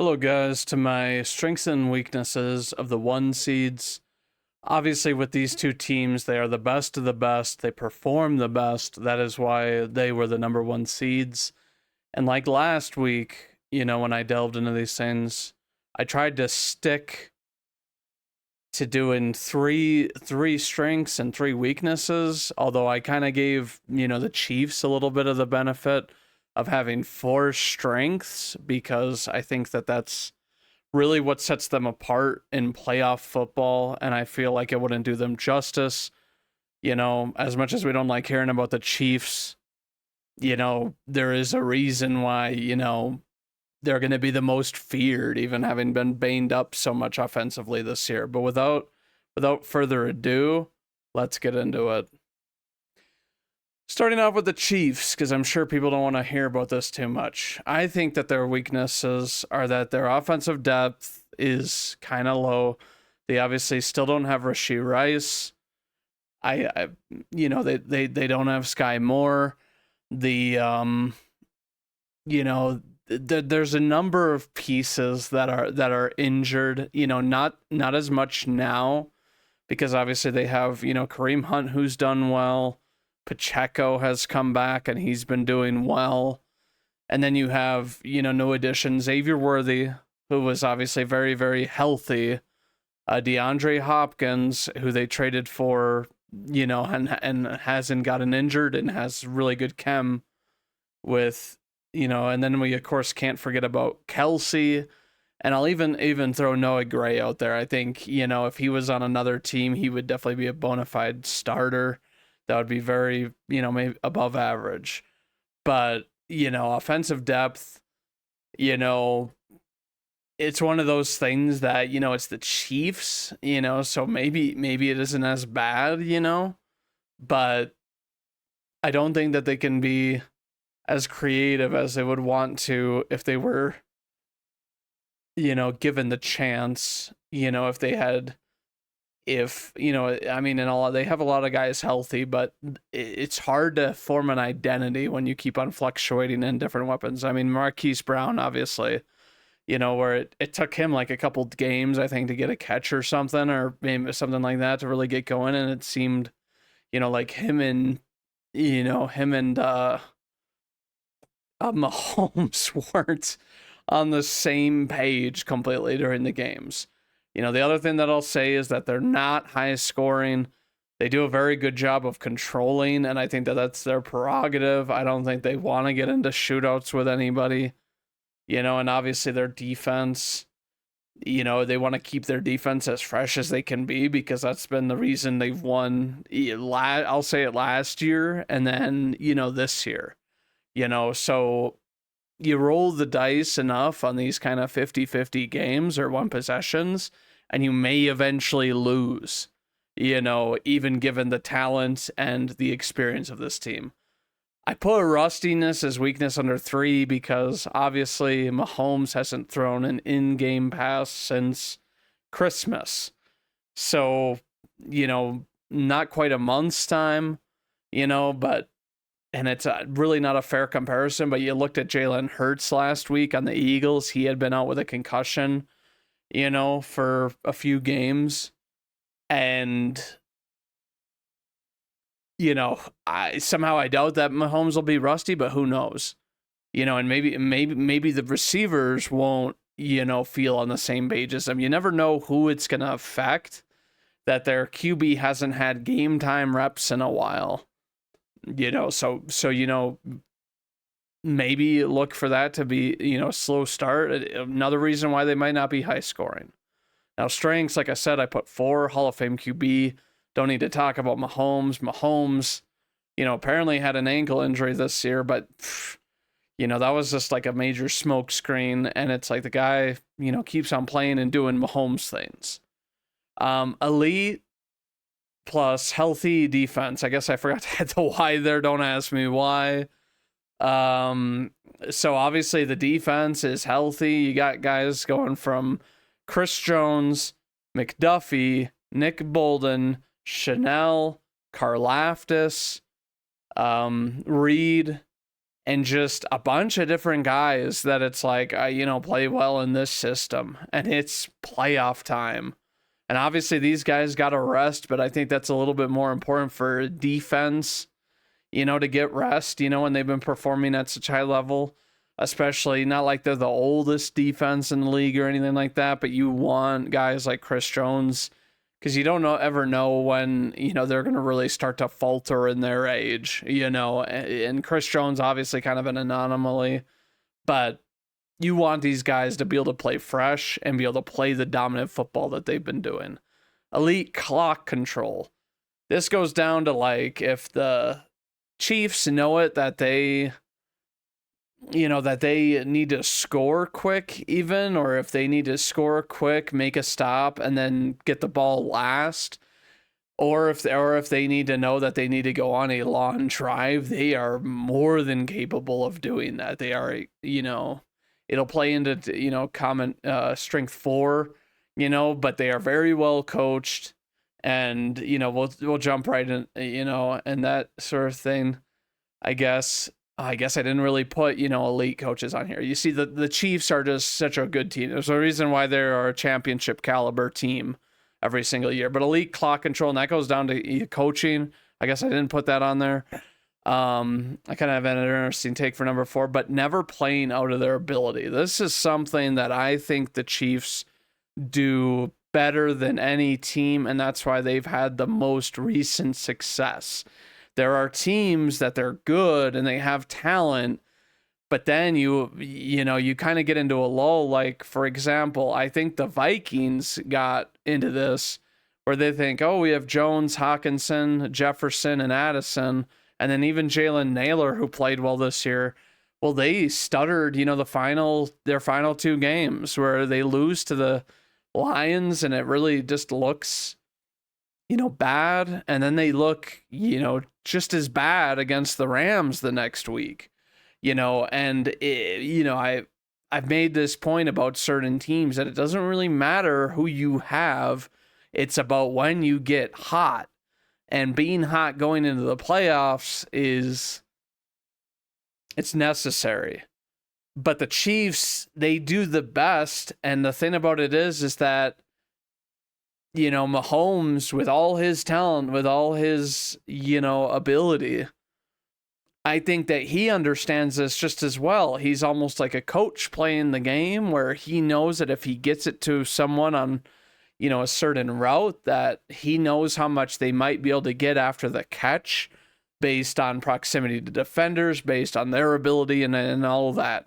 Hello, guys, to my strengths and weaknesses of the one seeds. Obviously, with these two teams, they are the best of the best. They perform the best. That is why they were the number one seeds. And like last week, when I delved into these things, I tried to stick to doing three strengths and three weaknesses, although I kind of gave, the Chiefs a little bit of the benefit of having four strengths because I think that that's really what sets them apart in playoff football, and I feel like it wouldn't do them justice. As much as we don't like hearing about the Chiefs, there is a reason why, they're going to be the most feared, even having been banged up so much offensively this year. But without further ado, let's get into it. Starting off with the Chiefs, because I'm sure people don't want to hear about this too much. I think that their weaknesses are that their offensive depth is kind of low. They obviously still don't have Rashee Rice. They don't have Sky Moore. There's a number of pieces that are injured. Not as much now, because obviously they have Kareem Hunt, who's done well. Pacheco has come back and he's been doing well. And then you have, new addition, Xavier Worthy, who was obviously very, very healthy. DeAndre Hopkins, who they traded for, and hasn't gotten injured and has really good chem with, and then we, of course, can't forget about Kelsey. And I'll even throw Noah Gray out there. I think, if he was on another team, he would definitely be a bona fide starter. That would be very, maybe above average. But, offensive depth, it's one of those things that, it's the Chiefs, so maybe it isn't as bad, but I don't think that they can be as creative as they would want to if they were, given the chance, if they had they have a lot of guys healthy, but it's hard to form an identity when you keep on fluctuating in different weapons. I mean, Marquise Brown, obviously, where it took him like a couple games, I think, to get a catch or something, or maybe something like that to really get going. And it seemed, like him and Mahomes weren't on the same page completely during the games. The other thing that I'll say is that they're not high scoring. They do a very good job of controlling, and I think that that's their prerogative. I don't think they want to get into shootouts with anybody, and obviously their defense, they want to keep their defense as fresh as they can be because that's been the reason they've won. I'll say it last year and then, this year, so you roll the dice enough on these kind of 50-50 games or one possessions, and you may eventually lose, even given the talent and the experience of this team. I put rustiness as weakness under 3 because obviously Mahomes hasn't thrown an in-game pass since Christmas. So, not quite a month's time, but and it's really not a fair comparison, but you looked at Jalen Hurts last week on the Eagles. He had been out with a concussion, for a few games. And, I doubt that Mahomes will be rusty, but who knows? And maybe the receivers won't, feel on the same page as them. You never know who it's going to affect, that their QB hasn't had game time reps in a while. So maybe look for that to be, a slow start. Another reason why they might not be high scoring. Now, strengths, like I said, I put 4, Hall of Fame QB. Don't need to talk about Mahomes. Mahomes, apparently had an ankle injury this year, but, that was just like a major smoke screen. And it's like the guy, keeps on playing and doing Mahomes things. Elite plus healthy defense. I guess I forgot to add the why there. Don't ask me why. So obviously the defense is healthy. You got guys going from Chris Jones, McDuffie, Nick Bolden, Chanel, Karlaftis, Reed, and just a bunch of different guys that it's like, play well in this system, and it's playoff time. And obviously these guys got to rest, but I think that's a little bit more important for defense, to get rest, when they've been performing at such high level, especially not like they're the oldest defense in the league or anything like that, but you want guys like Chris Jones, because you don't ever know when, they're going to really start to falter in their age, and Chris Jones obviously kind of an anomaly, but you want these guys to be able to play fresh and be able to play the dominant football that they've been doing. Elite clock control. This goes down to like if the Chiefs know it that they need to score quick even, or if they need to score quick, make a stop, and then get the ball last, or if they need to know that they need to go on a long drive, they are more than capable of doing that. They are, it'll play into, common strength 4, but they are very well coached, and, we'll jump right in, and that sort of thing. I guess I didn't really put, elite coaches on here. You see, the Chiefs are just such a good team. There's a reason why they're a championship caliber team every single year. But elite clock control, and that goes down to coaching. I guess I didn't put that on there. I kind of have an interesting take for number 4, but never playing out of their ability. This is something that I think the Chiefs do better than any team, and that's why they've had the most recent success. There are teams that they're good and they have talent, but then you kind of get into a lull. Like, for example, I think the Vikings got into this where they think, oh, we have Jones, Hawkinson, Jefferson, and Addison, and then even Jalen Naylor, who played well this year. Well, they stuttered, their final 2 games where they lose to the Lions, and it really just looks, bad. And then they look, just as bad against the Rams the next week, and I've made this point about certain teams that it doesn't really matter who you have. It's about when you get hot, and being hot going into the playoffs it's necessary. But the Chiefs, they do the best. And the thing about it is that, Mahomes, with all his talent, with all his, ability, I think that he understands this just as well. He's almost like a coach playing the game, where he knows that if he gets it to someone on, a certain route, that he knows how much they might be able to get after the catch based on proximity to defenders, based on their ability and all of that.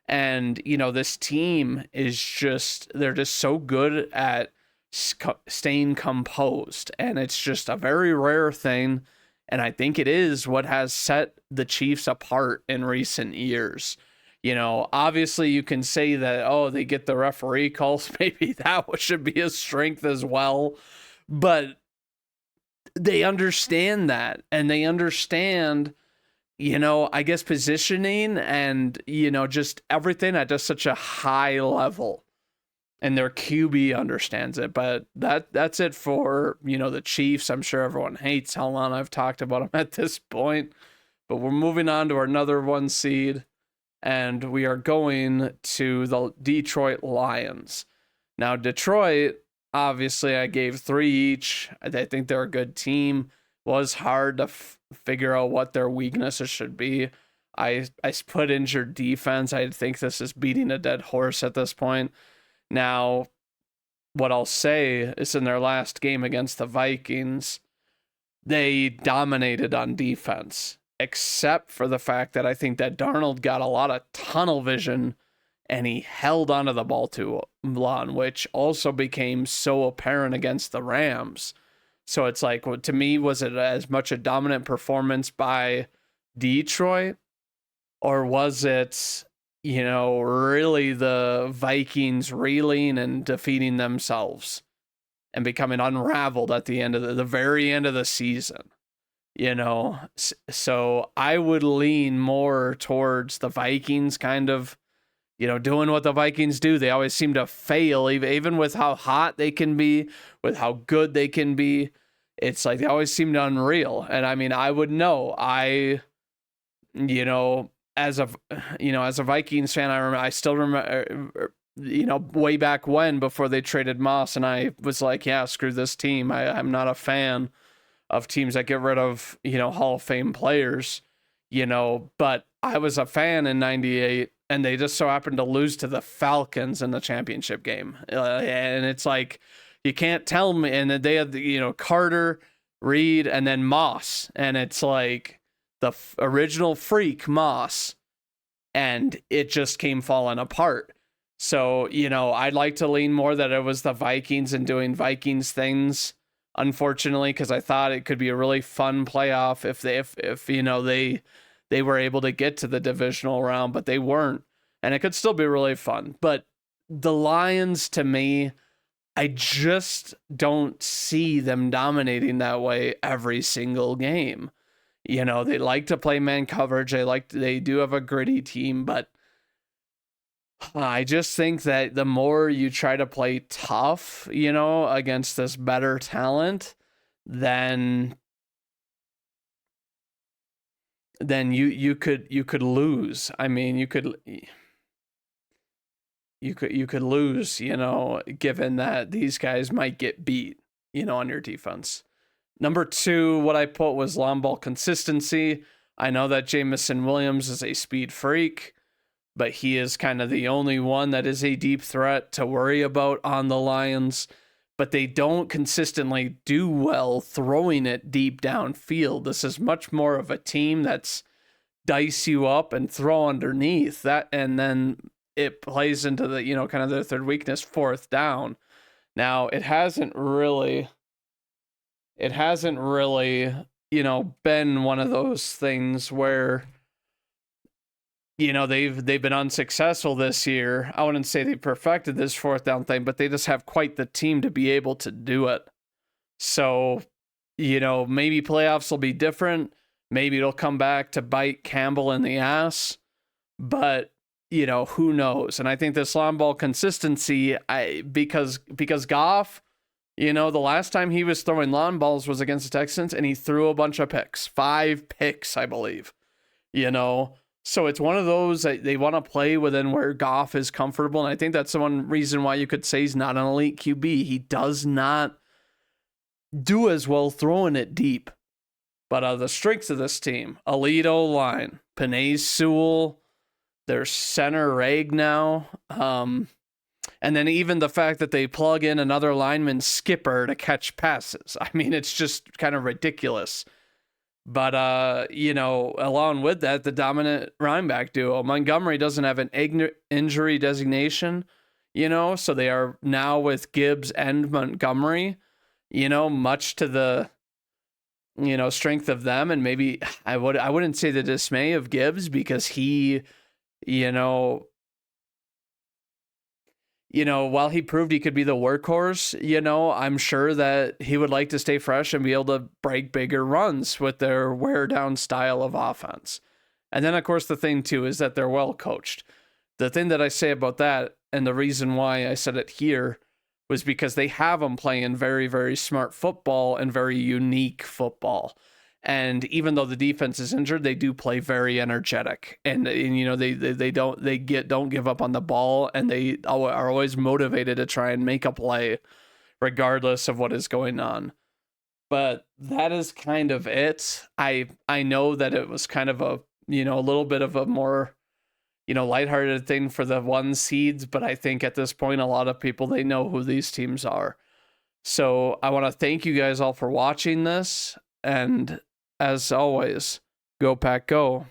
And, this team they're just so good at staying composed, and it's just a very rare thing, and I think it is what has set the Chiefs apart in recent years. Obviously you can say that, oh, they get the referee calls, maybe that should be a strength as well, but they understand that, and they understand, I guess, positioning and, just everything at just such a high level. And their QB understands it. But that's it for, the Chiefs. I'm sure everyone hates how long I've talked about them at this point. But we're moving on to our another 1 seed. And we are going to the Detroit Lions. Now, Detroit, obviously, I gave 3 each. I think they're a good team. Was hard to figure out what their weaknesses should be. I put injured defense. I think this is beating a dead horse at this point. Now, what I'll say is in their last game against the Vikings, they dominated on defense, except for the fact that I think that Darnold got a lot of tunnel vision and he held onto the ball too long, which also became so apparent against the Rams. So it's like, to me, was it as much a dominant performance by Detroit, or was it, really the Vikings reeling and defeating themselves and becoming unraveled at the end of the very end of the season? So I would lean more towards the Vikings kind of, doing what the Vikings do. They always seem to fail, even with how hot they can be, with how good they can be. It's like they always seem to unreal. And I mean, I would know. as a as a Vikings fan, I still remember, way back when, before they traded Moss, and I was like, yeah, screw this team. I'm not a fan of teams that get rid of, Hall of Fame players, but I was a fan in 98, and they just so happened to lose to the Falcons in the championship game. And it's like, you can't tell me. And they had, Carter, Reed, and then Moss. And it's like the original freak Moss. And it just came falling apart. So, I'd like to lean more that it was the Vikings and doing Vikings things, unfortunately, because I thought it could be a really fun playoff if they were able to get to the divisional round, but they weren't. And it could still be really fun. But the Lions, to me, I just don't see them dominating that way every single game. They like to play man coverage. They do have a gritty team, but I just think that the more you try to play tough, against this better talent, then you could lose. I mean, you could lose, given that these guys might get beat, on your defense. Number 2, what I put was long ball consistency. I know that Jamison Williams is a speed freak, but he is kind of the only one that is a deep threat to worry about on the Lions. But they don't consistently do well throwing it deep downfield. This is much more of a team that's dice you up and throw underneath that, and then it plays into the, kind of their third weakness, fourth down. Now, it hasn't really, been one of those things where, they've been unsuccessful this year. I wouldn't say they perfected this fourth down thing, but they just have quite the team to be able to do it. So, maybe playoffs will be different. Maybe it'll come back to bite Campbell in the ass, but who knows? And I think this long ball consistency, because Goff, the last time he was throwing long balls was against the Texans, and he threw a bunch of picks, 5 picks, I believe. So it's one of those that they want to play within where Goff is comfortable. And I think that's the one reason why you could say he's not an elite QB. He does not do as well throwing it deep. But the strengths of this team, elite O-line, Penei Sewell, their center Ragnow, and then even the fact that they plug in another lineman, Skipper, to catch passes. I mean, it's just kind of ridiculous. But, along with that, the dominant running back duo. Montgomery doesn't have an injury designation, so they are now with Gibbs and Montgomery, much to the, strength of them. And maybe I wouldn't say the dismay of Gibbs, because he, while he proved he could be the workhorse, I'm sure that he would like to stay fresh and be able to break bigger runs with their wear down style of offense. And then, of course, the thing too is that they're well coached. The thing that I say about that, and the reason why I said it here, was because they have them playing very, very smart football and very unique football. And even though the defense is injured, they do play very energetic, and they don't give up on the ball, and they are always motivated to try and make a play, regardless of what is going on. But that is kind of it. I know that it was kind of a a little bit of a more lighthearted thing for the 1 seeds, but I think at this point a lot of people, they know who these teams are. So I want to thank you guys all for watching this, and as always, go Pack Go.